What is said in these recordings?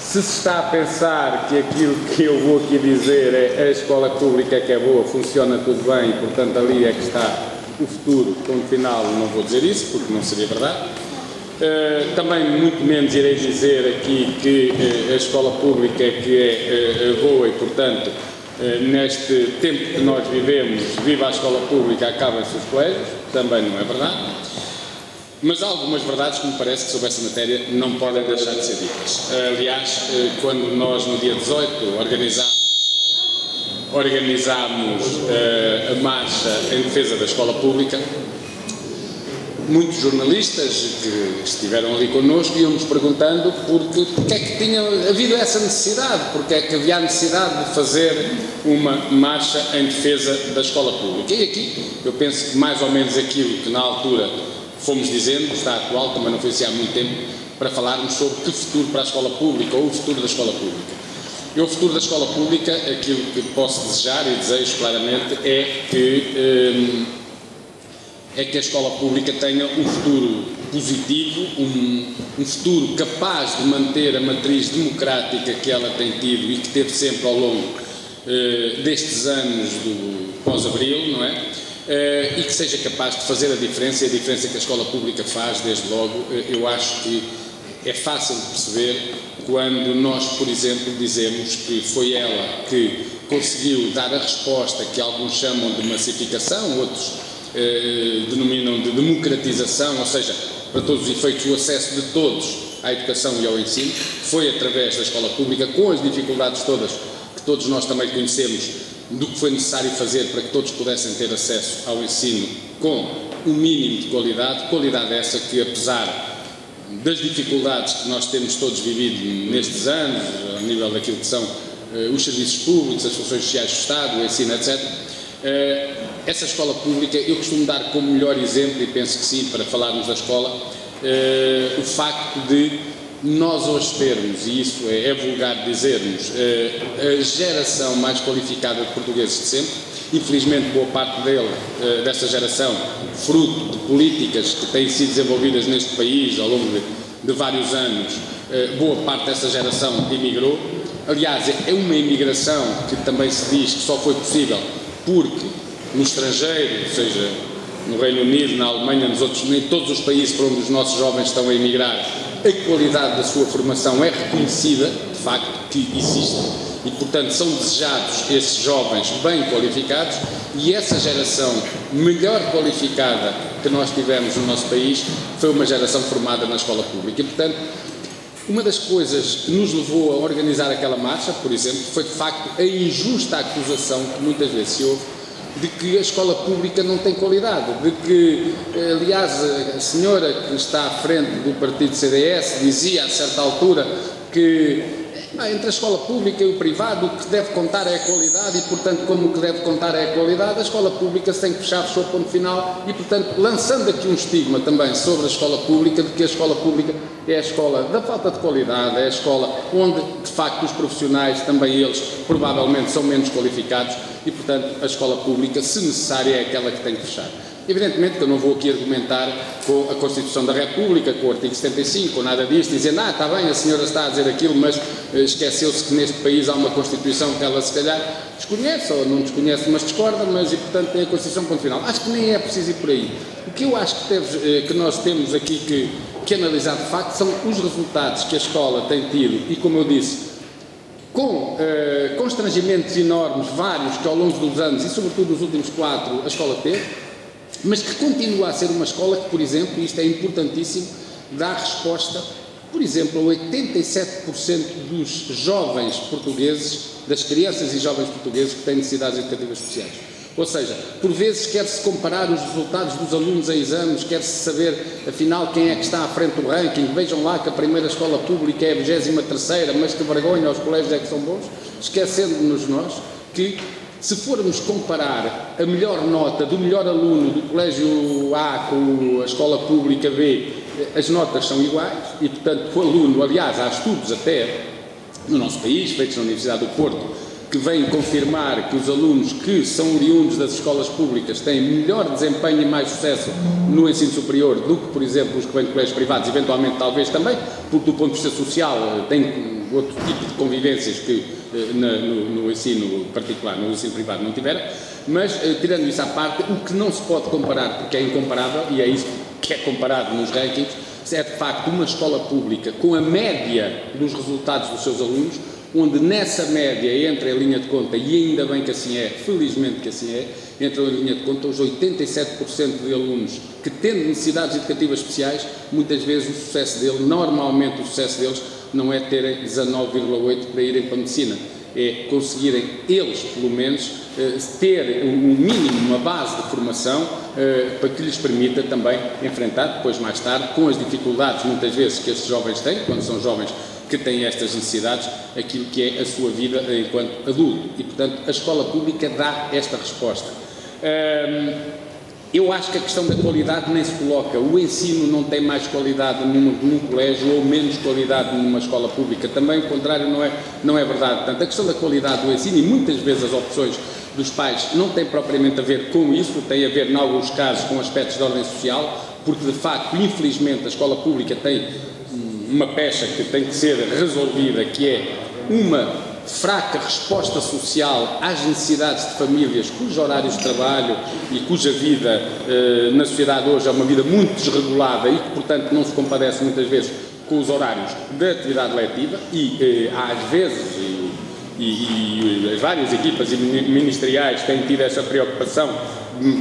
Se se está a pensar que aquilo que eu vou aqui dizer é a escola pública que é boa, funciona tudo bem e, portanto, ali é que está o futuro, ponto final, não vou dizer isso, porque não seria verdade. Também muito menos irei dizer aqui que a escola pública é que é boa e, portanto, neste tempo que nós vivemos, viva a escola pública, acabam-se os colégios, também não é verdade. Mas há algumas verdades que me parece que sobre essa matéria não podem deixar de ser ditas. Aliás, quando nós no dia 18 organizámos a marcha em defesa da escola pública, muitos jornalistas que estiveram ali connosco iam-nos perguntando porque é que tinha havido essa necessidade, porque é que havia a necessidade de fazer uma marcha em defesa da escola pública. E aqui eu penso que mais ou menos aquilo que na altura fomos dizendo, está atual, também não foi assim há muito tempo, para falarmos sobre que futuro para a escola pública ou o futuro da escola pública. E o futuro da escola pública, aquilo que posso desejar e desejo claramente é que a escola pública tenha um futuro positivo, um futuro capaz de manter a matriz democrática que ela tem tido e que teve sempre ao longo destes anos do pós-abril, não é? E que seja capaz de fazer a diferença, e a diferença que a escola pública faz, desde logo, eu acho que é fácil de perceber quando nós, por exemplo, dizemos que foi ela que conseguiu dar a resposta que alguns chamam de massificação, outros denominam de democratização, ou seja, para todos os efeitos, o acesso de todos à educação e ao ensino, foi através da escola pública, com as dificuldades todas que todos nós também conhecemos, do que foi necessário fazer para que todos pudessem ter acesso ao ensino com um mínimo de qualidade essa que, apesar das dificuldades que nós temos todos vivido nestes anos, a nível daquilo que são os serviços públicos, as funções sociais do Estado, o ensino, etc., essa escola pública, eu costumo dar como melhor exemplo, e penso que sim, para falarmos da escola, o facto de nós hoje termos, e isso é vulgar dizermos, a geração mais qualificada de portugueses de sempre. Infelizmente, boa parte dessa geração, fruto de políticas que têm sido desenvolvidas neste país ao longo de vários anos, boa parte dessa geração emigrou. Aliás, é uma imigração que também se diz que só foi possível porque no estrangeiro, ou seja, no Reino Unido, na Alemanha, em todos os países para onde os nossos jovens estão a emigrar, a qualidade da sua formação é reconhecida, de facto, que existe, e, portanto, são desejados esses jovens bem qualificados, e essa geração melhor qualificada que nós tivemos no nosso país foi uma geração formada na escola pública. E, portanto, uma das coisas que nos levou a organizar aquela marcha, por exemplo, foi, de facto, a injusta acusação que muitas vezes se ouve de que a escola pública não tem qualidade, de que, aliás, a senhora que está à frente do partido CDS dizia a certa altura que entre a escola pública e o privado o que deve contar é a qualidade e, portanto, como o que deve contar é a qualidade, a escola pública se tem que fechar o seu ponto final e, portanto, lançando aqui um estigma também sobre a escola pública, de que a escola pública é a escola da falta de qualidade, é a escola onde, de facto, os profissionais, também eles, provavelmente são menos qualificados e, portanto, a escola pública, se necessária, é aquela que tem que fechar. Evidentemente que eu não vou aqui argumentar com a Constituição da República, com o artigo 75, ou nada disto, dizendo, está bem, a senhora está a dizer aquilo, mas esqueceu-se que neste país há uma Constituição que ela se calhar desconhece, ou não desconhece, mas discorda, mas e portanto tem a Constituição, ponto final. Acho que nem é preciso ir por aí. O que eu acho que nós temos aqui que analisar de facto são os resultados que a escola tem tido, e como eu disse, com constrangimentos enormes, vários, que ao longo dos anos, e sobretudo dos últimos 4, a escola teve, mas que continua a ser uma escola que, por exemplo, e isto é importantíssimo, dá resposta, por exemplo, a 87% dos jovens portugueses, das crianças e jovens portugueses que têm necessidades educativas especiais. Ou seja, por vezes quer-se comparar os resultados dos alunos a exames, quer-se saber, afinal, quem é que está à frente do ranking. Vejam lá que a primeira escola pública é a 23ª, mas que vergonha, os colégios é que são bons, esquecendo-nos nós que, se formos comparar a melhor nota do melhor aluno do colégio A com a escola pública B, as notas são iguais e, portanto, o aluno, aliás, há estudos até no nosso país, feitos na Universidade do Porto, que vêm confirmar que os alunos que são oriundos das escolas públicas têm melhor desempenho e mais sucesso no ensino superior do que, por exemplo, os que vêm de colégios privados, eventualmente talvez também, porque do ponto de vista social têm outro tipo de convivências que no ensino particular, no ensino privado não tiveram, mas tirando isso à parte, o que não se pode comparar, porque é incomparável, e é isso que é comparado nos rankings, é de facto uma escola pública com a média dos resultados dos seus alunos, onde nessa média entra a linha de conta, e ainda bem que assim é, felizmente que assim é, entra a linha de conta os 87% de alunos que tendo necessidades educativas especiais, muitas vezes o sucesso dele, normalmente o sucesso deles não é terem 19,8 para irem para a medicina, é conseguirem eles, pelo menos, ter um mínimo, uma base de formação para que lhes permita também enfrentar, depois mais tarde, com as dificuldades muitas vezes que estes jovens têm, quando são jovens que têm estas necessidades, aquilo que é a sua vida enquanto adulto. E, portanto, a escola pública dá esta resposta. Eu acho que a questão da qualidade nem se coloca. O ensino não tem mais qualidade num colégio ou menos qualidade numa escola pública. Também o contrário não é verdade. Portanto, a questão da qualidade do ensino, e muitas vezes as opções dos pais não têm propriamente a ver com isso, tem a ver, em alguns casos, com aspectos de ordem social, porque, de facto, infelizmente, a escola pública tem uma pecha que tem que ser resolvida, que é uma fraca resposta social às necessidades de famílias cujos horários de trabalho e cuja vida na sociedade hoje é uma vida muito desregulada e que, portanto, não se compadece muitas vezes com os horários da atividade letiva e às vezes e as várias equipas ministeriais têm tido essa preocupação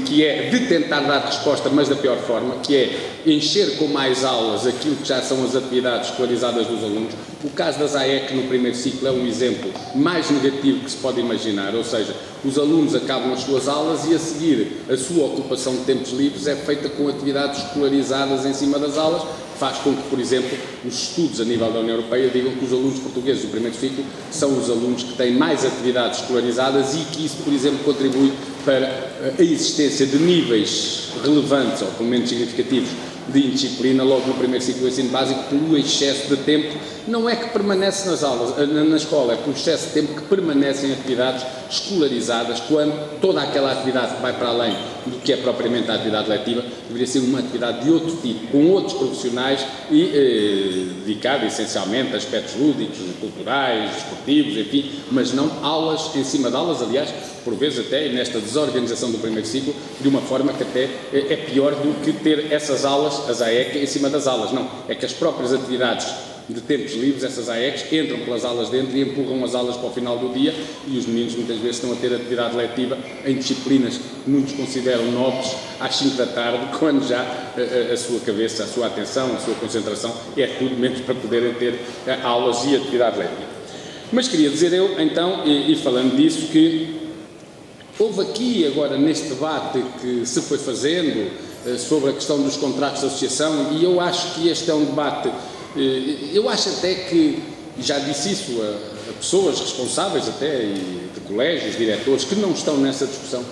que é de tentar dar resposta, mas da pior forma, que é encher com mais aulas aquilo que já são as atividades escolarizadas dos alunos. O caso das AEC no primeiro ciclo é um exemplo mais negativo que se pode imaginar, ou seja, os alunos acabam as suas aulas e a seguir a sua ocupação de tempos livres é feita com atividades escolarizadas em cima das aulas, faz com que, por exemplo, os estudos a nível da União Europeia digam que os alunos portugueses do primeiro ciclo são os alunos que têm mais atividades escolarizadas e que isso, por exemplo, contribui para a existência de níveis relevantes, ou pelo menos significativos, de indisciplina logo no primeiro ciclo do ensino básico pelo excesso de tempo, não é que permanece nas aulas, na escola, é pelo excesso de tempo que permanecem atividades escolarizadas, quando toda aquela atividade que vai para além do que é propriamente a atividade letiva, deveria ser uma atividade de outro tipo, com outros profissionais e dedicada essencialmente a aspectos lúdicos, culturais, esportivos, enfim, mas não aulas em cima de aulas, aliás, por vezes até nesta desorganização do primeiro ciclo, de uma forma que até é pior do que ter essas aulas, as AEC, em cima das aulas. Não, é que as próprias atividades de tempos livres, essas AECs, entram pelas aulas dentro e empurram as aulas para o final do dia e os meninos muitas vezes estão a ter atividade letiva em disciplinas que muitos consideram nobres às 5 da tarde, quando já a sua cabeça, a sua atenção, a sua concentração é tudo menos para poderem ter aulas e atividade letiva. Mas queria dizer eu, então, e falando disso, que houve aqui agora neste debate que se foi fazendo sobre a questão dos contratos de associação, e eu acho que este é um debate, eu acho até que, já disse isso a pessoas responsáveis até, de colégios, diretores, que não estão nessa discussão,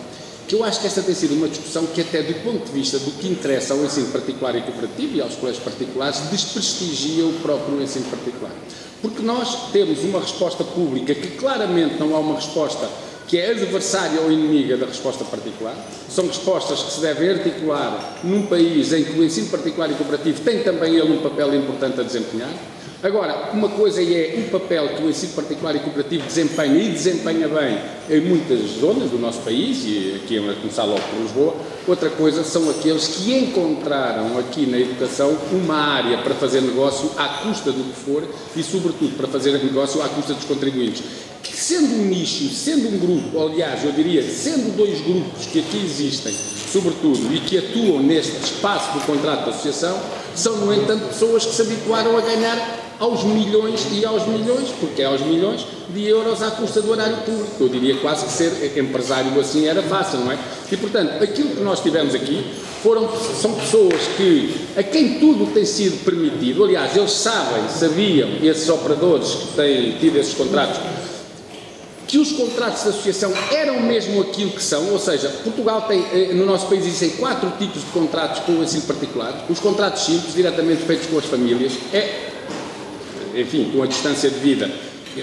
que eu acho que esta tem sido uma discussão que até do ponto de vista do que interessa ao ensino particular e cooperativo e aos colégios particulares, desprestigia o próprio ensino particular. Porque nós temos uma resposta pública que claramente não há uma resposta que é adversária ou inimiga da resposta particular, são respostas que se devem articular num país em que o ensino particular e cooperativo tem também ele um papel importante a desempenhar. Agora, uma coisa é o papel que o ensino particular e cooperativo desempenha e desempenha bem em muitas zonas do nosso país, e aqui a começar logo por Lisboa, outra coisa são aqueles que encontraram aqui na educação uma área para fazer negócio à custa do que for e, sobretudo, para fazer negócio à custa dos contribuintes. Que sendo um nicho, sendo um grupo, aliás, eu diria, sendo dois grupos que aqui existem, sobretudo, e que atuam neste espaço do contrato de associação, são, no entanto, pessoas que se habituaram a ganhar aos milhões e aos milhões, porque é aos milhões de euros à custa do horário público. Eu diria quase que ser empresário assim era fácil, não é? E, portanto, aquilo que nós tivemos aqui são pessoas a quem tudo tem sido permitido. Aliás, eles sabiam, esses operadores que têm tido esses contratos, que os contratos de associação eram mesmo aquilo que são, ou seja, Portugal tem, no nosso país existem 4 tipos de contratos com o ensino particular. Os contratos simples, diretamente feitos com as famílias, enfim, com a distância de vida,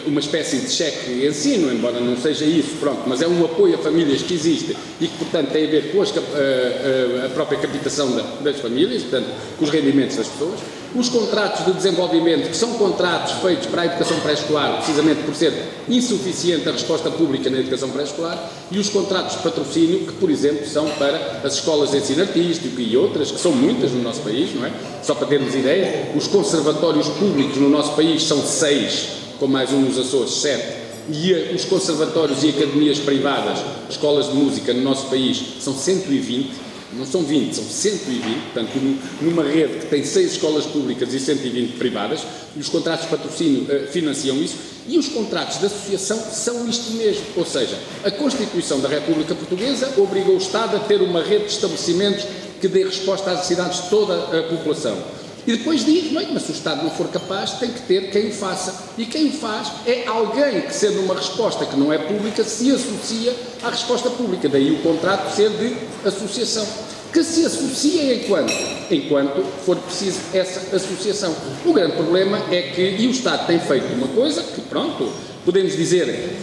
uma espécie de cheque de ensino, embora não seja isso, pronto, mas é um apoio a famílias que existe e que, portanto, tem a ver com a própria captação das famílias, portanto, com os rendimentos das pessoas. Os contratos de desenvolvimento, que são contratos feitos para a educação pré-escolar, precisamente por ser insuficiente a resposta pública na educação pré-escolar, e os contratos de patrocínio, que, por exemplo, são para as escolas de ensino artístico e outras, que são muitas no nosso país, não é? Só para termos ideia, os conservatórios públicos no nosso país são 6, com mais um nos Açores, 7. E os conservatórios e academias privadas, escolas de música no nosso país, são 120, não são 20, são 120, portanto, numa rede que tem 6 escolas públicas e 120 privadas, e os contratos de patrocínio financiam isso, e os contratos de associação são isto mesmo, ou seja, a Constituição da República Portuguesa obriga o Estado a ter uma rede de estabelecimentos que dê resposta às necessidades de toda a população. E depois diz, bem, mas se o Estado não for capaz, tem que ter quem o faça. E quem o faz é alguém que, sendo uma resposta que não é pública, se associa à resposta pública. Daí o contrato ser de associação. Que se associa enquanto for preciso essa associação. O grande problema é que, e o Estado tem feito uma coisa que, pronto, podemos dizer,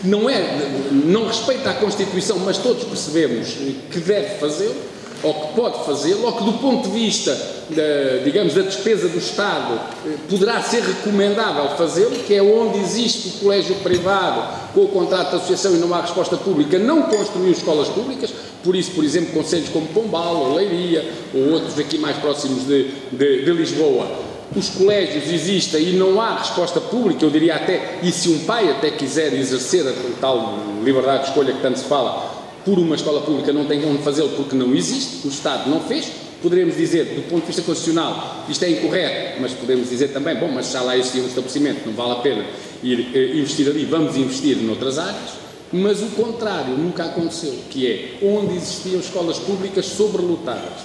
não respeita a Constituição, mas todos percebemos que deve fazê-lo, ou que pode fazê-lo, ou que do ponto de vista, da despesa do Estado, poderá ser recomendável fazê-lo, que é onde existe o colégio privado com o contrato de associação e não há resposta pública, não construiu escolas públicas, por isso, por exemplo, concelhos como Pombal, ou Leiria, ou outros aqui mais próximos de Lisboa, os colégios existem e não há resposta pública, eu diria até, e se um pai até quiser exercer a tal liberdade de escolha que tanto se fala, por uma escola pública não tem onde fazê-lo porque não existe, o Estado não fez, poderemos dizer, do ponto de vista constitucional, isto é incorreto, mas podemos dizer também, bom, mas já lá existia um estabelecimento, não vale a pena ir investir ali, vamos investir noutras áreas, mas o contrário nunca aconteceu, que é, onde existiam escolas públicas sobrelotadas,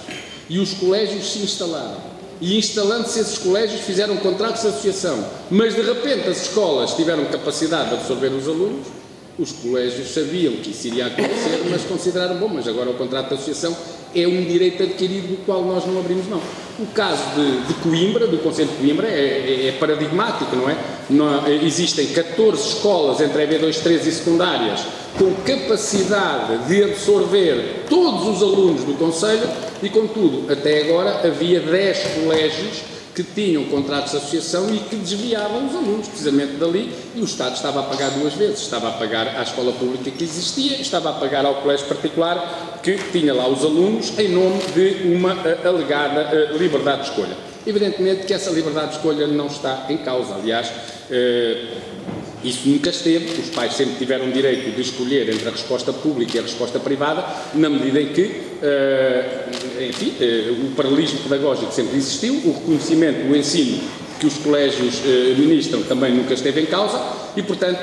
e os colégios se instalaram, e instalando-se esses colégios fizeram contratos de associação, mas de repente as escolas tiveram capacidade de absorver os alunos, os colégios sabiam que isso iria acontecer, mas consideraram, bom, mas agora o contrato de associação é um direito adquirido do qual nós não abrimos mão. O caso de Coimbra, do Concelho de Coimbra, é paradigmático, não é? Existem 14 escolas entre EB2, 3 e secundárias com capacidade de absorver todos os alunos do Concelho e, contudo, até agora havia 10 colégios que tinham contratos de associação e que desviavam os alunos, precisamente dali, e o Estado estava a pagar 2 vezes, estava a pagar à escola pública que existia e estava a pagar ao colégio particular que tinha lá os alunos em nome de uma alegada liberdade de escolha. Evidentemente que essa liberdade de escolha não está em causa, aliás, isso nunca esteve, os pais sempre tiveram direito de escolher entre a resposta pública e a resposta privada, na medida em que, enfim, o paralelismo pedagógico sempre existiu, o reconhecimento do ensino que os colégios ministram também nunca esteve em causa e, portanto,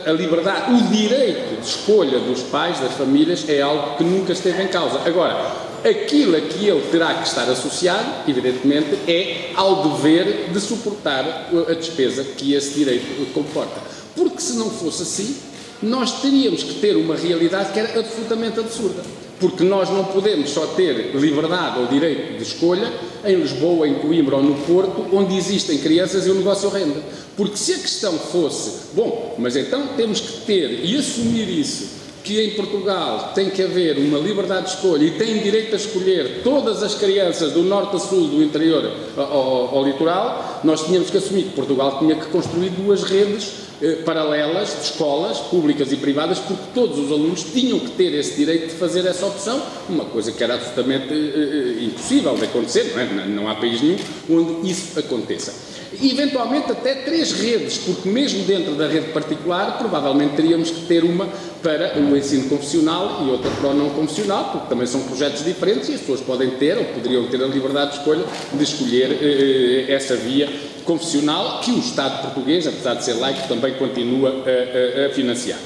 a liberdade, o direito de escolha dos pais, das famílias, é algo que nunca esteve em causa. Agora, aquilo a que ele terá que estar associado, evidentemente, é ao dever de suportar a despesa que esse direito comporta. Porque se não fosse assim, nós teríamos que ter uma realidade que era absolutamente absurda. Porque nós não podemos só ter liberdade ou direito de escolha em Lisboa, em Coimbra ou no Porto, onde existem crianças e o negócio rende. Porque se a questão fosse, bom, mas então temos que ter e assumir isso, que em Portugal tem que haver uma liberdade de escolha e têm direito a escolher todas as crianças do norte a sul, do interior ao litoral, nós tínhamos que assumir que Portugal tinha que construir 2 redes paralelas de escolas públicas e privadas, porque todos os alunos tinham que ter esse direito de fazer essa opção, uma coisa que era absolutamente impossível de acontecer, não é? Não há país nenhum onde isso aconteça. E, eventualmente, até 3 redes, porque mesmo dentro da rede particular, provavelmente teríamos que ter uma para o ensino confessional e outra para o não confessional, porque também são projetos diferentes e as pessoas podem ter, ou poderiam ter a liberdade de escolha de escolher essa via confessional que o Estado português, apesar de ser laico, também continua a financiar.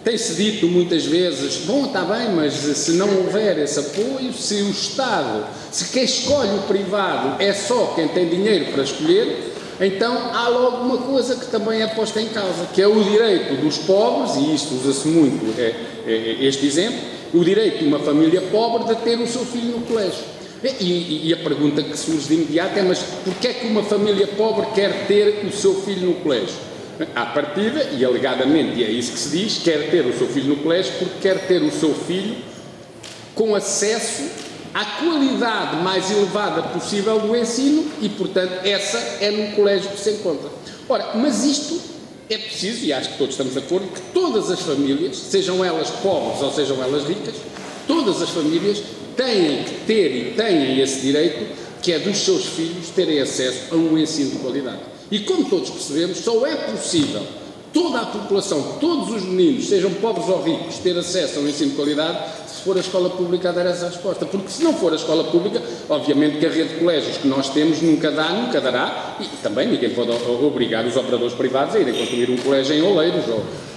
Tem-se dito muitas vezes, bom, está bem, mas se não houver esse apoio, se o Estado, se quem escolhe o privado é só quem tem dinheiro para escolher, então há logo uma coisa que também é posta em causa, que é o direito dos pobres, e isto usa-se muito este exemplo, o direito de uma família pobre de ter o seu filho no colégio. E a pergunta que surge de imediato é, mas porquê é que uma família pobre quer ter o seu filho no colégio? À partida, e alegadamente, e é isso que se diz, quer ter o seu filho no colégio porque quer ter o seu filho com acesso à qualidade mais elevada possível do ensino e, portanto, essa é no colégio que se encontra. Ora, mas isto é preciso, e acho que todos estamos de acordo, que todas as famílias, sejam elas pobres ou sejam elas ricas, todas as famílias têm que ter e têm esse direito, que é dos seus filhos terem acesso a um ensino de qualidade. E como todos percebemos, só é possível toda a população, todos os meninos, sejam pobres ou ricos, ter acesso a um ensino de qualidade se for a escola pública a dar essa resposta. Porque se não for a escola pública, obviamente que a rede de colégios que nós temos nunca dará, e também ninguém pode obrigar os operadores privados a irem construir um colégio em Oleiros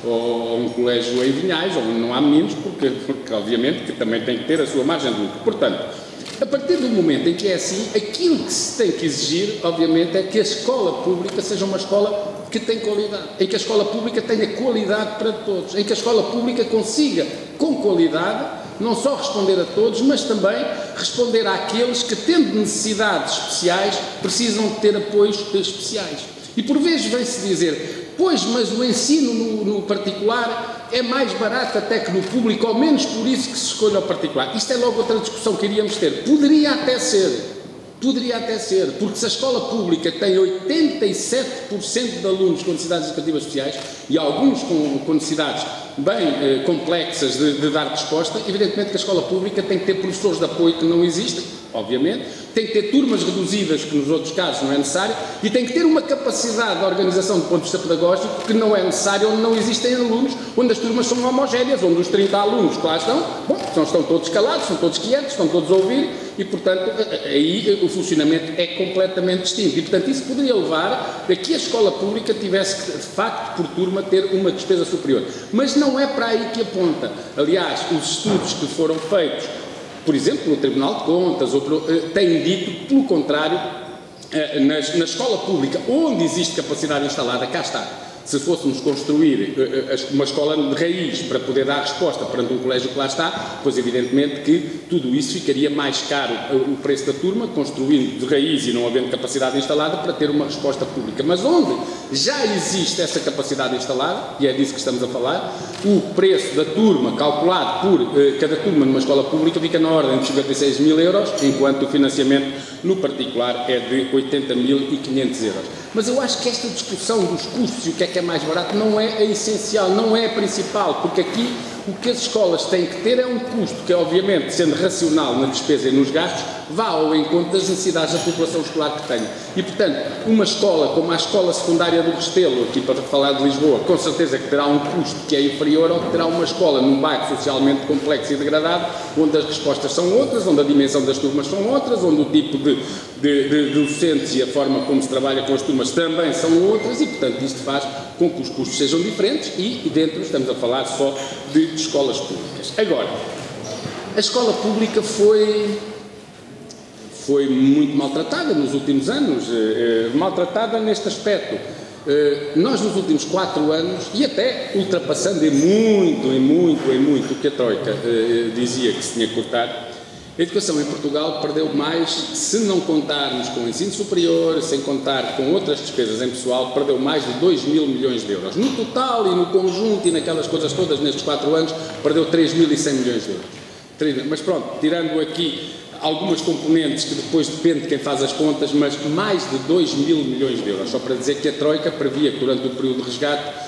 ou um colégio em Vinhais, onde não há meninos, porque obviamente que também tem que ter a sua margem de lucro. Portanto, a partir do momento em que é assim, aquilo que se tem que exigir, obviamente, é que a escola pública seja uma escola que tem qualidade, em que a escola pública tenha qualidade para todos, em que a escola pública consiga, com qualidade, não só responder a todos, mas também responder àqueles que, tendo necessidades especiais, precisam de ter apoios especiais. E por vezes vem-se dizer, pois, mas o ensino no particular é mais barato até que no público, ao menos por isso que se escolhe o particular. Isto é logo outra discussão que iríamos ter. Poderia até ser, porque se a escola pública tem 87% de alunos com necessidades educativas especiais e alguns com necessidades bem complexas de dar resposta, evidentemente que a escola pública tem que ter professores de apoio que não existem, obviamente, tem que ter turmas reduzidas, que nos outros casos não é necessário, e tem que ter uma capacidade de organização do ponto de vista pedagógico que não é necessário, onde não existem alunos, onde as turmas são homogéneas, onde os 30 alunos que lá estão, estão todos calados, estão todos quietos, estão todos a ouvir, e portanto aí o funcionamento é completamente distinto. E portanto isso poderia levar a que a escola pública tivesse que, de facto, por turma, ter uma despesa superior. Mas não é para aí que aponta. Aliás, os estudos que foram feitos, por exemplo, pelo Tribunal de Contas, têm dito, pelo contrário, na escola pública, onde existe capacidade instalada, cá está. Se fôssemos construir uma escola de raiz para poder dar resposta perante um colégio que lá está, pois evidentemente que tudo isso ficaria mais caro o preço da turma, construindo de raiz e não havendo capacidade instalada para ter uma resposta pública. Mas onde já existe essa capacidade instalada, e é disso que estamos a falar, o preço da turma calculado por cada turma numa escola pública fica na ordem de 56 mil euros, enquanto o financiamento no particular é de 80.500 euros. Mas eu acho que esta discussão dos custos e o que é mais barato não é a essencial, não é a principal, porque aqui o que as escolas têm que ter é um custo que, obviamente, sendo racional na despesa e nos gastos, vá ao encontro das necessidades da população escolar que tenha. E, portanto, uma escola como a Escola Secundária do Restelo, aqui para falar de Lisboa, com certeza que terá um custo que é inferior ao que terá uma escola num bairro socialmente complexo e degradado, onde as respostas são outras, onde a dimensão das turmas são outras, onde o tipo de docentes e a forma como se trabalha com as turmas também são outras e, portanto, isto faz com que os custos sejam diferentes e dentro estamos a falar só de escolas públicas. Agora, a escola pública foi muito maltratada nos últimos anos, maltratada neste aspecto. Nós nos últimos 4 anos, e até ultrapassando em muito o que a Troika dizia que se tinha que cortar, a educação em Portugal perdeu mais, se não contarmos com o ensino superior, sem contar com outras despesas em pessoal, perdeu mais de 2 mil milhões de euros. No total e no conjunto e naquelas coisas todas nestes 4 anos, perdeu 3.100 milhões de euros. Mas pronto, tirando aqui algumas componentes que depois depende de quem faz as contas, mas mais de 2 mil milhões de euros. Só para dizer que a Troika previa que durante o período de resgate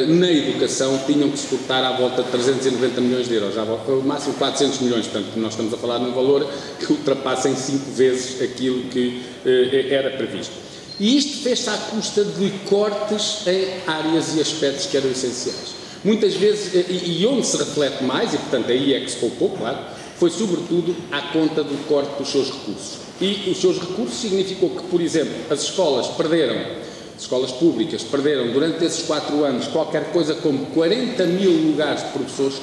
na educação tinham que se cortar à volta de 390 milhões de euros, ao máximo 400 milhões, portanto nós estamos a falar de um valor que ultrapassa em 5 vezes aquilo que era previsto. E isto fez-se à custa de cortes em áreas e aspectos que eram essenciais. Muitas vezes, e onde se reflete mais, e portanto aí é que se poupou, claro, foi sobretudo à conta do corte dos seus recursos. E os seus recursos significou que, por exemplo, as escolas públicas perderam durante esses 4 anos qualquer coisa como 40 mil lugares de professores,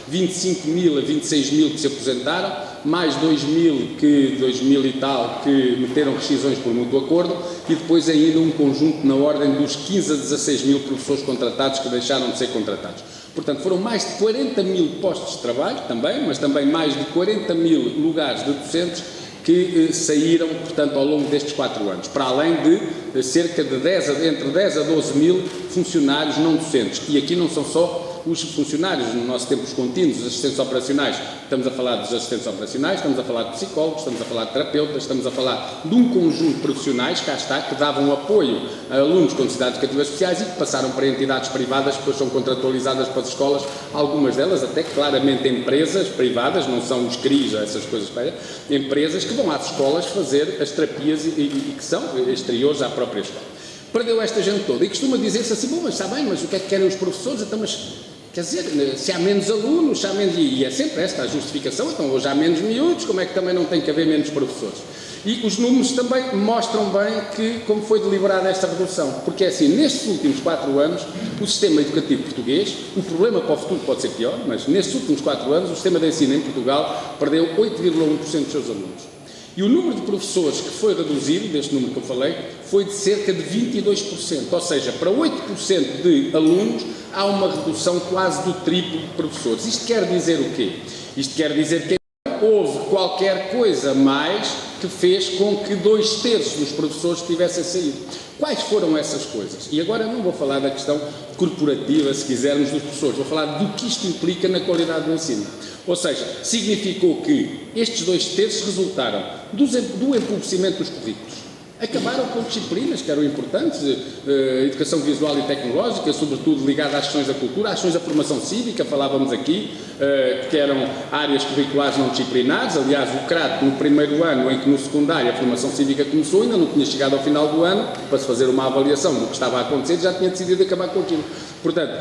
25 mil a 26 mil que se aposentaram, mais 2 mil e tal que meteram rescisões por mútuo acordo e depois ainda um conjunto na ordem dos 15 a 16 mil professores contratados que deixaram de ser contratados. Portanto, foram mais de 40 mil postos de trabalho também, mas também mais de 40 mil lugares de docentes que saíram, portanto, ao longo destes 4 anos, para além de cerca de entre 10 a 12 mil funcionários não docentes. E aqui não são só os funcionários, no nosso tempo os contínuos, os assistentes operacionais, estamos a falar dos assistentes operacionais, estamos a falar de psicólogos, estamos a falar de terapeutas, estamos a falar de um conjunto de profissionais, cá está, que davam apoio a alunos com necessidades educativas especiais e que passaram para entidades privadas, que depois são contratualizadas para as escolas, algumas delas até claramente empresas privadas, não são os CRIs, essas coisas, empresas que vão às escolas fazer as terapias e que são exteriores à própria escola. Perdeu esta gente toda e costuma dizer-se assim, bom, mas está bem, mas o que é que querem os professores? Então, mas, quer dizer, se há menos alunos, se há menos, e é sempre esta a justificação, então hoje há menos miúdos, como é que também não tem que haver menos professores? E os números também mostram bem que, como foi deliberada esta redução, porque é assim, nestes últimos 4 anos, o sistema educativo português, o problema para o futuro pode ser pior, mas nestes últimos 4 anos, o sistema de ensino em Portugal perdeu 8,1% dos seus alunos. E o número de professores que foi reduzido, deste número que eu falei, foi de cerca de 22%, ou seja, para 8% de alunos há uma redução quase do triplo de professores. Isto quer dizer o quê? Isto quer dizer que houve qualquer coisa mais que fez com que 2/3 dos professores tivessem saído. Quais foram essas coisas? E agora não vou falar da questão corporativa, se quisermos, dos professores, vou falar do que isto implica na qualidade do ensino. Ou seja, significou que estes 2/3 resultaram do empobrecimento dos currículos. Acabaram com disciplinas que eram importantes, educação visual e tecnológica, sobretudo ligada às questões da cultura, às questões da formação cívica, falávamos aqui, que eram áreas curriculares não disciplinares. Aliás, o CRAT, no primeiro ano em que no secundário a formação cívica começou, ainda não tinha chegado ao final do ano para se fazer uma avaliação do que estava a acontecer, já tinha decidido acabar com aquilo. Portanto,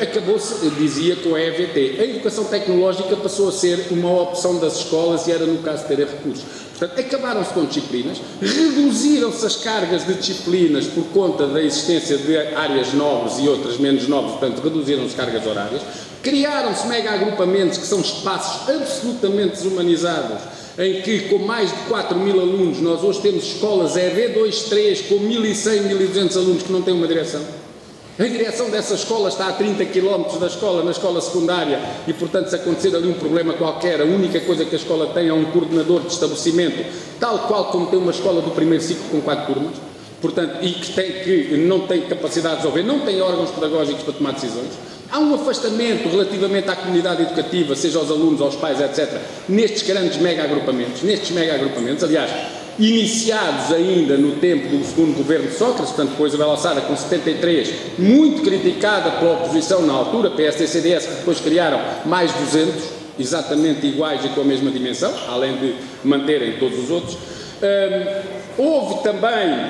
acabou-se, dizia, com a EVT. A educação tecnológica passou a ser uma opção das escolas e era no caso de ter recursos. Portanto, acabaram-se com disciplinas, reduziram-se as cargas de disciplinas por conta da existência de áreas nobres e outras menos nobres, portanto, reduziram-se cargas horárias, criaram-se mega-agrupamentos que são espaços absolutamente desumanizados, em que com mais de 4.000 alunos, nós hoje temos escolas ED 2, 3, com 1.100, 1.200 alunos que não têm uma direção. A direção dessa escola está a 30 km da escola, na escola secundária, e portanto se acontecer ali um problema qualquer, a única coisa que a escola tem é um coordenador de estabelecimento, tal qual como tem uma escola do primeiro ciclo com 4 turmas, portanto, e que não tem capacidade de resolver, não tem órgãos pedagógicos para tomar decisões. Há um afastamento relativamente à comunidade educativa, seja aos alunos, aos pais, etc., nestes grandes mega-agrupamentos, aliás, iniciados ainda no tempo do segundo governo de Sócrates, portanto depois a Bela Sara com 73, muito criticada pela oposição na altura, PSD e CDS, que depois criaram mais 200, exatamente iguais e com a mesma dimensão, além de manterem todos os outros. Houve também,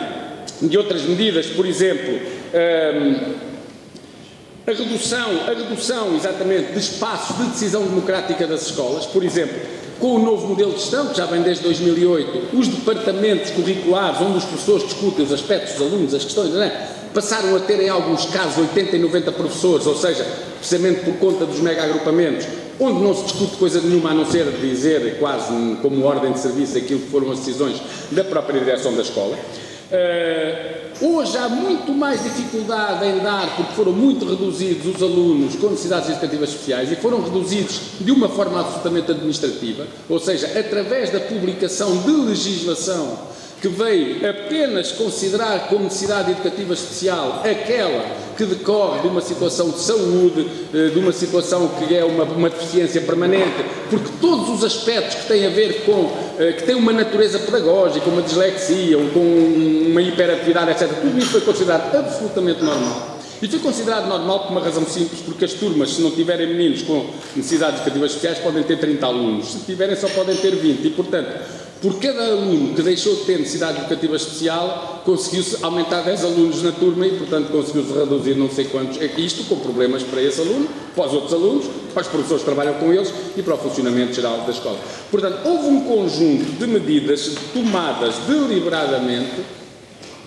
de outras medidas, por exemplo, a redução exatamente de espaços de decisão democrática das escolas, por exemplo, com o novo modelo de gestão, que já vem desde 2008, os departamentos curriculares, onde os professores discutem os aspectos dos alunos, as questões, passaram a ter em alguns casos 80 e 90 professores, ou seja, precisamente por conta dos mega-agrupamentos, onde não se discute coisa nenhuma a não ser dizer, quase como ordem de serviço, aquilo que foram as decisões da própria direção da escola. Hoje há muito mais dificuldade em dar, porque foram muito reduzidos os alunos com necessidades educativas especiais e foram reduzidos de uma forma absolutamente administrativa, ou seja, através da publicação de legislação que veio apenas considerar como necessidade educativa especial aquela que decorre de uma situação de saúde, de uma situação que é uma deficiência permanente, porque todos os aspectos que têm a ver com, que têm uma natureza pedagógica, uma dislexia, com uma hiperatividade, etc., tudo isso foi considerado absolutamente normal. E foi considerado normal por uma razão simples, porque as turmas, se não tiverem meninos com necessidades educativas especiais, podem ter 30 alunos, se tiverem só podem ter 20, e portanto, por cada aluno que deixou de ter necessidade educativa especial, conseguiu-se aumentar 10 alunos na turma e, portanto, conseguiu-se reduzir não sei quantos. Isto com problemas para esse aluno, para os outros alunos, para os professores que trabalham com eles e para o funcionamento geral da escola. Portanto, houve um conjunto de medidas tomadas deliberadamente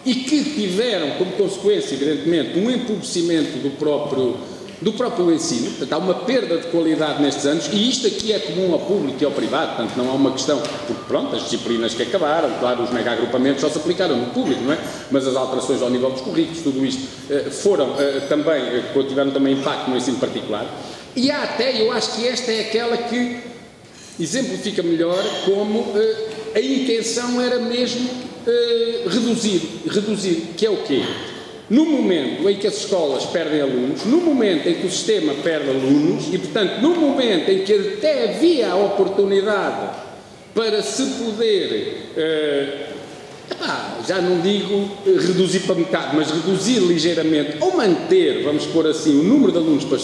e que tiveram como consequência, evidentemente, um empobrecimento do próprio ensino. Portanto, há uma perda de qualidade nestes anos, e isto aqui é comum ao público e ao privado, portanto não há uma questão, porque pronto, as disciplinas que acabaram, claro, os mega-agrupamentos só se aplicaram no público, não é? Mas as alterações ao nível dos currículos, tudo isto tiveram também impacto no ensino particular, e há até, eu acho que esta é aquela que exemplifica melhor como a intenção era mesmo reduzir, que é o quê? No momento em que as escolas perdem alunos, no momento em que o sistema perde alunos e, portanto, no momento em que até havia a oportunidade para se poder, já não digo reduzir para metade, mas reduzir ligeiramente ou manter, vamos pôr assim, o número de alunos por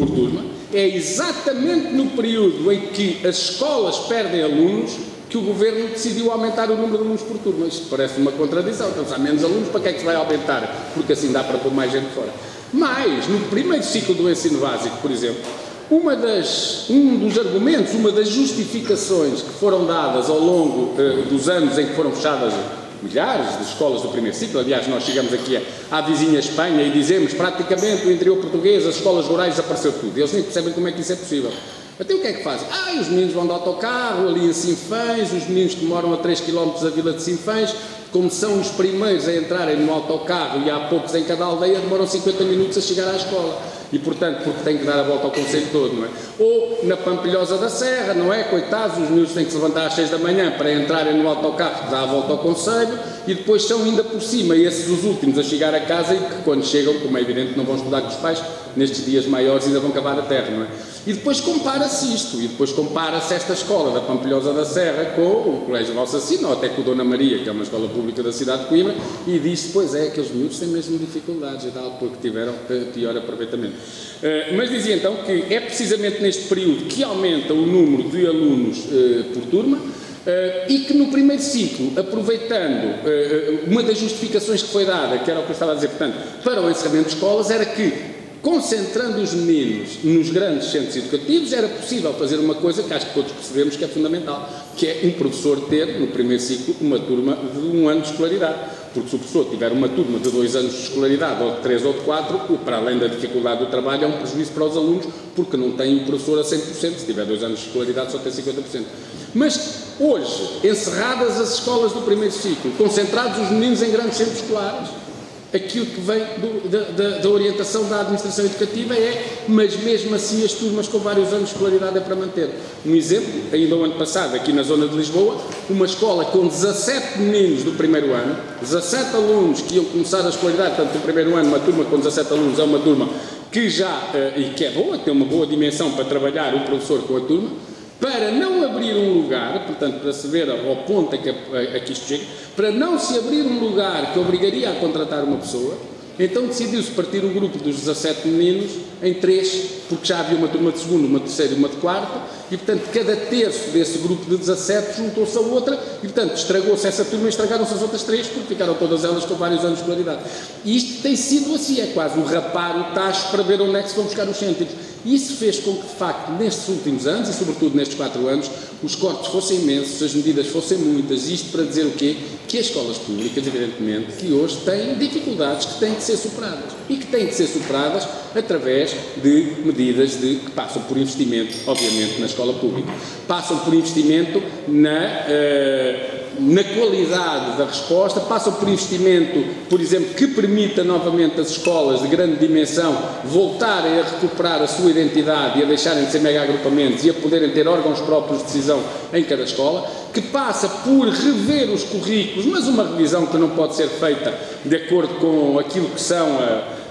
turma, é exatamente no período em que as escolas perdem alunos que o Governo decidiu aumentar o número de alunos por turma. Isto parece uma contradição. Então, se há menos alunos, para que é que se vai aumentar? Porque assim dá para pôr mais gente fora. Mas, no primeiro ciclo do ensino básico, por exemplo, um dos argumentos, uma das justificações que foram dadas ao longo dos anos em que foram fechadas milhares de escolas do primeiro ciclo, aliás, nós chegamos aqui à vizinha Espanha e dizemos praticamente o interior português, as escolas rurais desapareceu tudo. Eles nem percebem como é que isso é possível. Até o que é que fazem? Os meninos vão de autocarro ali em Sinfãs, os meninos que moram a 3 km da vila de Sinfãs, como são os primeiros a entrarem no autocarro e há poucos em cada aldeia, demoram 50 minutos a chegar à escola. E, portanto, porque têm que dar a volta ao concelho todo, não é? Ou na Pampilhosa da Serra, não é? Coitados, os miúdos têm que se levantar às 6 da manhã para entrarem no autocarro que dá a volta ao concelho e depois são ainda por cima esses os últimos a chegar a casa e que quando chegam, como é evidente, não vão estudar com os pais, nestes dias maiores ainda vão cavar a terra, não é? E depois compara-se isto, e depois compara-se esta escola da Pampilhosa da Serra com o Colégio Valsacino, ou até com o Dona Maria, que é uma escola pública da cidade de Coimbra, e diz, pois é, aqueles miúdos têm mesmo dificuldades e tal, porque tiveram pior aproveitamento. Mas dizia então que é precisamente neste período que aumenta o número de alunos por turma, e que no primeiro ciclo, aproveitando uma das justificações que foi dada, que era o que eu estava a dizer, portanto, para o encerramento de escolas, era que concentrando os meninos nos grandes centros educativos, era possível fazer uma coisa que acho que todos percebemos que é fundamental, que é um professor ter, no primeiro ciclo, uma turma de 1 ano de escolaridade. Porque se o professor tiver uma turma de 2 anos de escolaridade, ou de 3 ou de 4, para além da dificuldade do trabalho, é um prejuízo para os alunos, porque não tem o professor a 100%, se tiver 2 anos de escolaridade só tem 50%. Mas hoje, encerradas as escolas do primeiro ciclo, concentrados os meninos em grandes centros escolares, aquilo que vem da orientação da administração educativa mas mesmo assim as turmas com vários anos de escolaridade é para manter. Um exemplo, ainda o ano passado, aqui na zona de Lisboa, uma escola com 17 meninos do primeiro ano, 17 alunos que iam começar a escolaridade, portanto, no primeiro ano, uma turma com 17 alunos é uma turma que e que é boa, tem uma boa dimensão para trabalhar o professor com a turma, para não abrir um lugar, portanto, para se ver ao ponto em que isto chega, para não se abrir um lugar que obrigaria a contratar uma pessoa, então decidiu-se partir o grupo dos 17 meninos em 3, porque já havia uma turma de segundo, uma de terceiro e uma de quarto, e, portanto, cada terço desse grupo de 17 juntou-se a outra, e, portanto, estragou-se essa turma e estragaram-se as outras 3, porque ficaram todas elas com vários anos de escolaridade. E isto tem sido assim, é quase um rapar o tacho para ver onde é que se vão buscar os cêntimos. E isso fez com que, de facto, nestes últimos anos, e sobretudo nestes 4 anos, os cortes fossem imensos, as medidas fossem muitas, isto para dizer o quê? Que as escolas públicas, evidentemente, que hoje têm dificuldades que têm que ser superadas. E que têm que ser superadas através de medidas que passam por investimento, obviamente, na escola pública. Passam por investimento na qualidade da resposta, passam por investimento, por exemplo, que permita novamente as escolas de grande dimensão voltarem a recuperar a sua identidade e a deixarem de ser mega agrupamentos e a poderem ter órgãos próprios de decisão em cada escola, que passa por rever os currículos, mas uma revisão que não pode ser feita de acordo com aquilo que são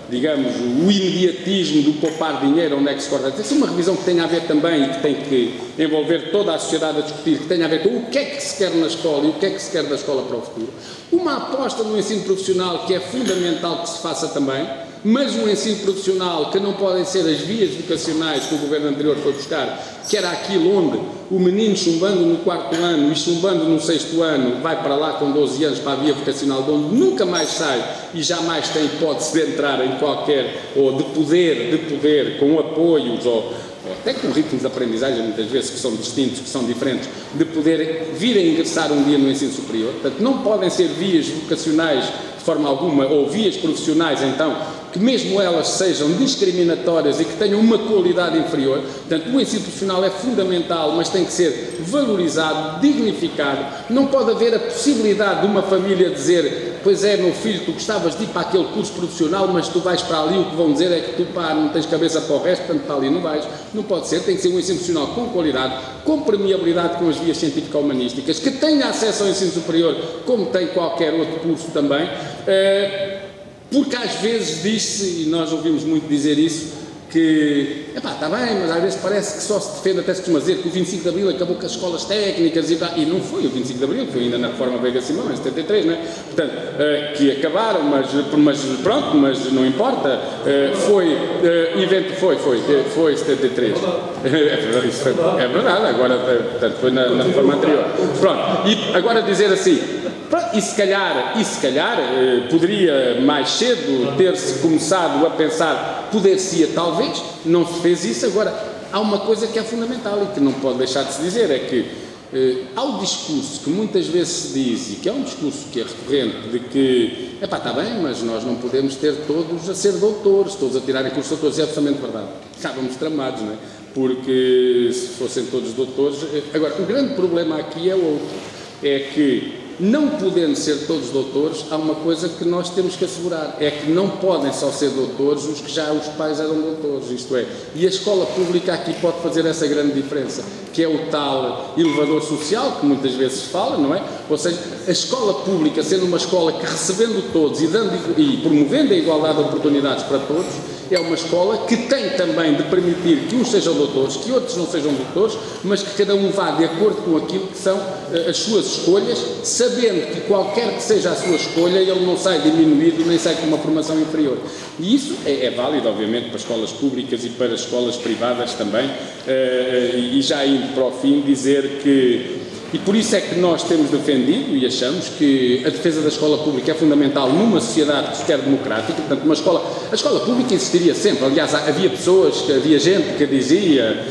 digamos, o imediatismo do poupar dinheiro, onde é que se corta. Tem que ser uma revisão que tenha a ver também e que tem que envolver toda a sociedade a discutir, que tenha a ver com o que é que se quer na escola e o que é que se quer da escola para o futuro. Uma aposta no ensino profissional que é fundamental que se faça também, mas um ensino profissional que não podem ser as vias vocacionais que o governo anterior foi buscar, que era aquilo onde o menino chumbando no 4º ano e chumbando no 6º ano vai para lá com 12 anos para a via vocacional, de onde nunca mais sai e jamais tem hipótese de entrar em qualquer, ou de poder com apoios ou até com ritmos de aprendizagem muitas vezes que são distintos, que são diferentes, de poder vir a ingressar um dia no ensino superior. Portanto, não podem ser vias vocacionais de forma alguma, ou vias profissionais então, que mesmo elas sejam discriminatórias e que tenham uma qualidade inferior. Portanto, o ensino profissional é fundamental, mas tem que ser valorizado, dignificado. Não pode haver a possibilidade de uma família dizer: pois é, meu filho, tu gostavas de ir para aquele curso profissional, mas tu vais para ali, o que vão dizer é que tu, não tens cabeça para o resto, portanto para ali não vais. Não pode ser, tem que ser um ensino profissional com qualidade, com permeabilidade com as vias científico-humanísticas, que tenha acesso ao ensino superior, como tem qualquer outro curso também, porque às vezes diz-se, e nós ouvimos muito dizer isso, que, está bem, mas às vezes parece que só se defende, até se costuma dizer, que o 25 de Abril acabou com as escolas técnicas e não foi o 25 de Abril, foi ainda na reforma Veiga Simão, em 73, não é? Portanto, que acabaram, mas pronto, mas não importa, foi 73. É verdade, agora, portanto, foi na reforma anterior. Pronto, e agora dizer assim, e se calhar, poderia mais cedo ter-se começado a pensar, poder-se-ia talvez, não se fez isso. Agora, há uma coisa que é fundamental e que não pode deixar de se dizer, é que há o discurso que muitas vezes se diz, e que é um discurso que é recorrente, de que, está bem, mas nós não podemos ter todos a ser doutores, todos a tirarem curso de doutores, é absolutamente verdade. Estávamos tramados, não é? Porque se fossem todos doutores... Agora, o grande problema aqui é outro, é que não podendo ser todos doutores, há uma coisa que nós temos que assegurar, é que não podem só ser doutores os que já os pais eram doutores, isto é, e a escola pública aqui pode fazer essa grande diferença, que é o tal elevador social, que muitas vezes se fala, não é? Ou seja, a escola pública, sendo uma escola que recebendo todos e promovendo a igualdade de oportunidades para todos, é uma escola que tem também de permitir que uns sejam doutores, que outros não sejam doutores, mas que cada um vá de acordo com aquilo que são as suas escolhas, sabendo que qualquer que seja a sua escolha, ele não sai diminuído, nem sai com uma formação inferior. E isso é válido, obviamente, para escolas públicas e para escolas privadas também, e já indo para o fim, dizer que... E por isso é que nós temos defendido e achamos que a defesa da escola pública é fundamental numa sociedade que se quer democrática. Portanto, a escola pública existiria sempre. Aliás, havia gente que dizia: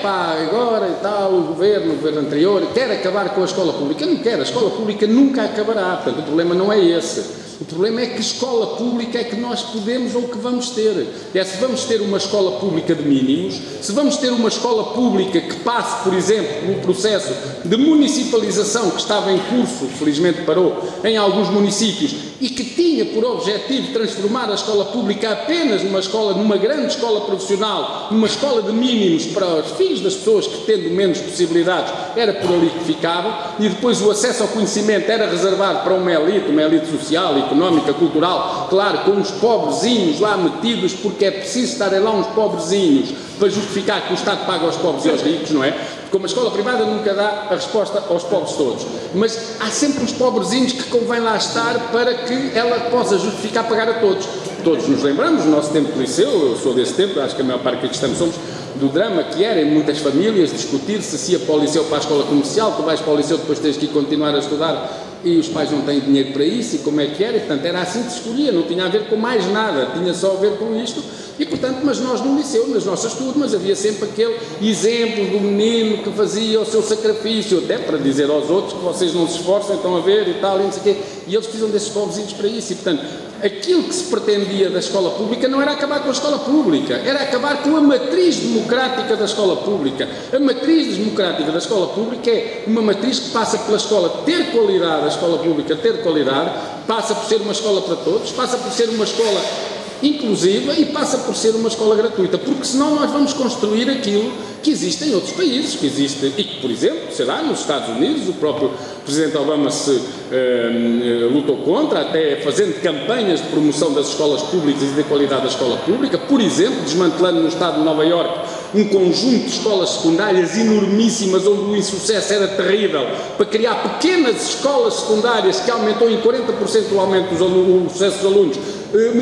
agora e tal, o governo anterior quer acabar com a escola pública. Não quer, a escola pública nunca acabará. Portanto, o problema não é esse. O problema é que escola pública é que nós podemos ou que vamos ter. É se vamos ter uma escola pública de mínimos, se vamos ter uma escola pública que passe, por exemplo, pelo processo de municipalização que estava em curso, felizmente parou, em alguns municípios, e que tinha por objetivo transformar a escola pública apenas numa grande escola profissional, numa escola de mínimos para os filhos das pessoas que, tendo menos possibilidades, era por ali que ficava, e depois o acesso ao conhecimento era reservado para uma elite social, económica, cultural, claro, com uns pobrezinhos lá metidos, porque é preciso estarem lá uns pobrezinhos para justificar que o Estado paga aos pobres e aos ricos, não é? Como a escola privada nunca dá a resposta aos pobres todos, mas há sempre uns pobrezinhos que convém lá estar para que ela possa justificar pagar a todos. Todos nos lembramos do nosso tempo de liceu, eu sou desse tempo, acho que a maior parte que aqui estamos somos, do drama que era em muitas famílias discutir se ia para o liceu, para a escola comercial, tu vais para o liceu, depois tens que ir continuar a estudar e os pais não têm dinheiro para isso, e como é que era, e portanto era assim que se escolhia, não tinha a ver com mais nada, tinha só a ver com isto, e portanto, mas nós no liceu, nas nossas turmas, havia sempre aquele exemplo do menino que fazia o seu sacrifício, até para dizer aos outros que vocês não se esforçam, estão a ver e tal, e não sei o quê, e eles precisam desses pobrezinhos para isso, e portanto, aquilo que se pretendia da escola pública não era acabar com a escola pública, era acabar com a matriz democrática da escola pública. A matriz democrática da escola pública é uma matriz que passa pela escola ter qualidade, a escola pública ter qualidade, passa por ser uma escola para todos, passa por ser uma escola inclusiva e passa por ser uma escola gratuita, porque senão nós vamos construir aquilo que existe em outros países, que existe, e que, por exemplo, sei lá, nos Estados Unidos, o próprio Presidente Obama se lutou contra, até fazendo campanhas de promoção das escolas públicas e da qualidade da escola pública, por exemplo, desmantelando no estado de Nova Iorque um conjunto de escolas secundárias enormíssimas, onde o insucesso era terrível, para criar pequenas escolas secundárias, que aumentou em 40% o aumento do sucesso dos alunos,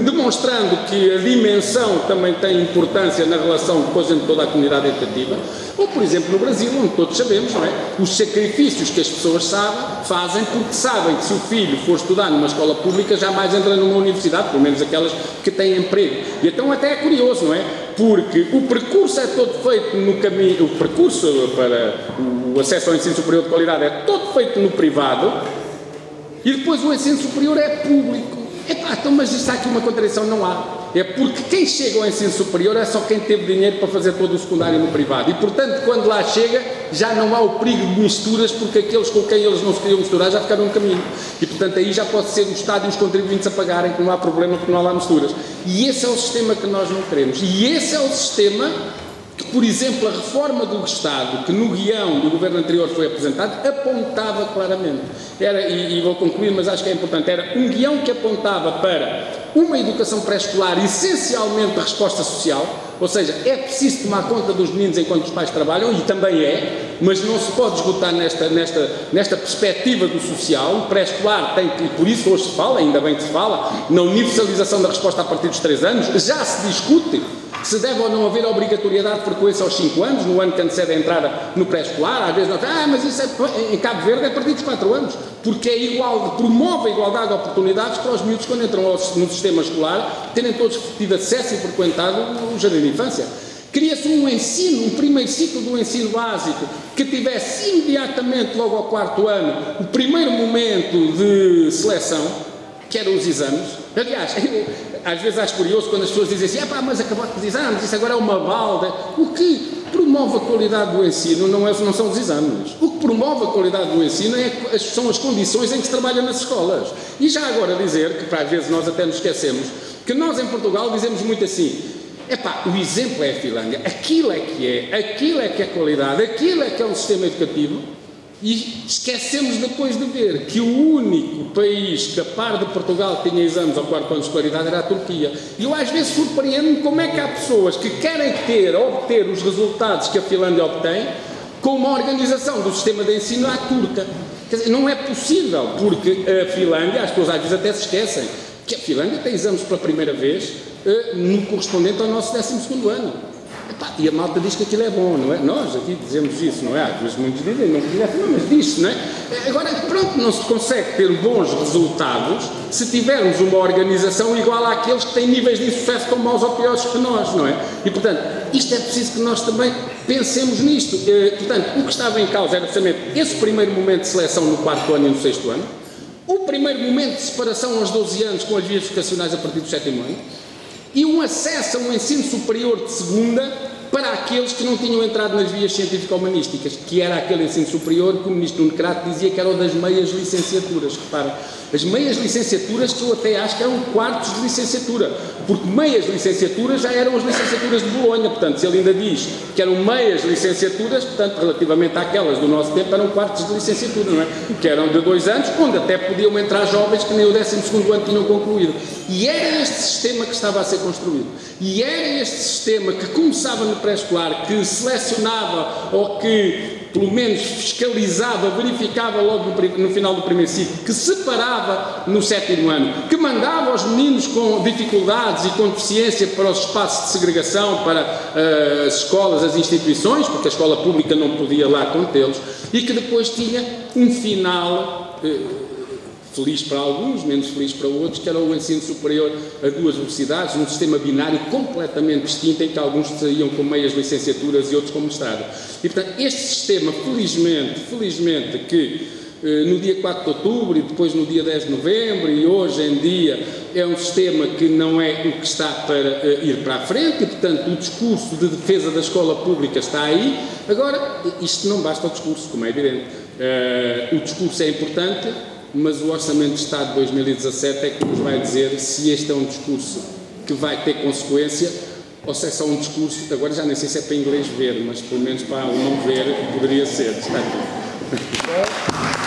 demonstrando que a dimensão também tem importância na relação depois entre toda a comunidade educativa. Ou, por exemplo, no Brasil, onde todos sabemos, não é? Os sacrifícios que as pessoas fazem porque sabem que se o filho for estudar numa escola pública jamais entra numa universidade, pelo menos aquelas que têm emprego. E então até é curioso, não é? Porque o percurso é todo feito no caminho, o percurso para o acesso ao ensino superior de qualidade é todo feito no privado e depois o ensino superior é público. Então, mas isto há aqui uma contradição, não há. É porque quem chega ao ensino superior é só quem teve dinheiro para fazer todo o secundário no privado. E, portanto, quando lá chega, já não há o perigo de misturas, porque aqueles com quem eles não se queriam misturar já ficaram no caminho. E, portanto, aí já pode ser o Estado e os contribuintes a pagarem, que não há problema, porque não há lá misturas. E esse é o sistema que nós não queremos. E esse é o sistema que, por exemplo, a reforma do Estado, que no guião do governo anterior foi apresentado, apontava claramente. E vou concluir, mas acho que é importante, era um guião que apontava para uma educação pré-escolar essencialmente de resposta social, ou seja, é preciso tomar conta dos meninos enquanto os pais trabalham, e também é, mas não se pode esgotar nesta perspectiva do social. O pré-escolar tem que, e por isso hoje se fala, ainda bem que se fala, na universalização da resposta a partir dos 3 anos, já se discute se deve ou não haver obrigatoriedade de frequência aos 5 anos, no ano que antecede a entrada no pré-escolar. Às vezes nós mas isso em Cabo Verde é a partir dos 4 anos, porque é igual, promove a igualdade de oportunidades para os miúdos quando entram no sistema escolar, terem todos tido acesso e frequentado o jardim de infância. Cria-se um ensino, um primeiro ciclo do ensino básico, que tivesse imediatamente, logo ao 4º ano, o primeiro momento de seleção, que eram os exames. Aliás, às vezes acho curioso quando as pessoas dizem assim, mas acabou com os exames, isso agora é uma balda. O que promove a qualidade do ensino não são os exames. O que promove a qualidade do ensino são as condições em que se trabalha nas escolas. E já agora dizer, que às vezes nós até nos esquecemos, que nós em Portugal dizemos muito assim, o exemplo é a Finlândia, aquilo é que é qualidade, aquilo é que é um sistema educativo. E esquecemos depois de ver que o único país que, a par de Portugal, tinha exames ao 4º ano de escolaridade era a Turquia. E eu às vezes surpreendo-me como é que há pessoas que querem obter os resultados que a Finlândia obtém com uma organização do sistema de ensino à turca. Quer dizer, não é possível, porque a Finlândia, as pessoas às vezes até se esquecem, que a Finlândia tem exames pela primeira vez no correspondente ao nosso 12º ano. E a malta diz que aquilo é bom, não é? Nós aqui dizemos isso, não é? Às vezes muitos dizem, não mas diz-se, não é? Agora, pronto, não se consegue ter bons resultados se tivermos uma organização igual àqueles que têm níveis de insucesso tão maus ou piores que nós, não é? E, portanto, isto é preciso que nós também pensemos nisto. Portanto, o que estava em causa era precisamente esse primeiro momento de seleção no 4º ano e no 6º ano, o primeiro momento de separação aos 12 anos com as vias vocacionais a partir do 7º ano, e um acesso a um ensino superior de segunda para aqueles que não tinham entrado nas vias científico-humanísticas, que era aquele ensino superior que o ministro Nuno Crato dizia que era o das meias licenciaturas. Reparem, as meias licenciaturas que eu até acho que eram quartos de licenciatura, porque meias licenciaturas já eram as licenciaturas de Bolonha, portanto, se ele ainda diz que eram meias licenciaturas, portanto, relativamente àquelas do nosso tempo, eram quartos de licenciatura, não é? Que eram de 2 anos, onde até podiam entrar jovens que nem o 12º ano tinham concluído. E era este sistema que estava a ser construído. E era este sistema que começava no pré-escolar, que selecionava ou que, pelo menos, fiscalizava, verificava logo no final do primeiro ciclo, que separava no 7º ano, que mandava os meninos com dificuldades e com deficiência para os espaços de segregação, para as escolas, as instituições, porque a escola pública não podia lá contê-los, e que depois tinha um final feliz para alguns, menos feliz para outros, que era o ensino superior a 2 velocidades, num sistema binário completamente distinto, em que alguns saíam com meias licenciaturas e outros com mestrado. E, portanto, este sistema, felizmente, que no dia 4 de outubro e depois no dia 10 de novembro e hoje em dia é um sistema que não é o que está para ir para a frente e, portanto, o discurso de defesa da escola pública está aí. Agora, isto não basta o discurso, como é evidente. O discurso é importante, mas o Orçamento de Estado de 2017 é que nos vai dizer se este é um discurso que vai ter consequência ou se é só um discurso, agora já nem sei se é para inglês ver, mas pelo menos para alemão ver poderia ser. Está aqui.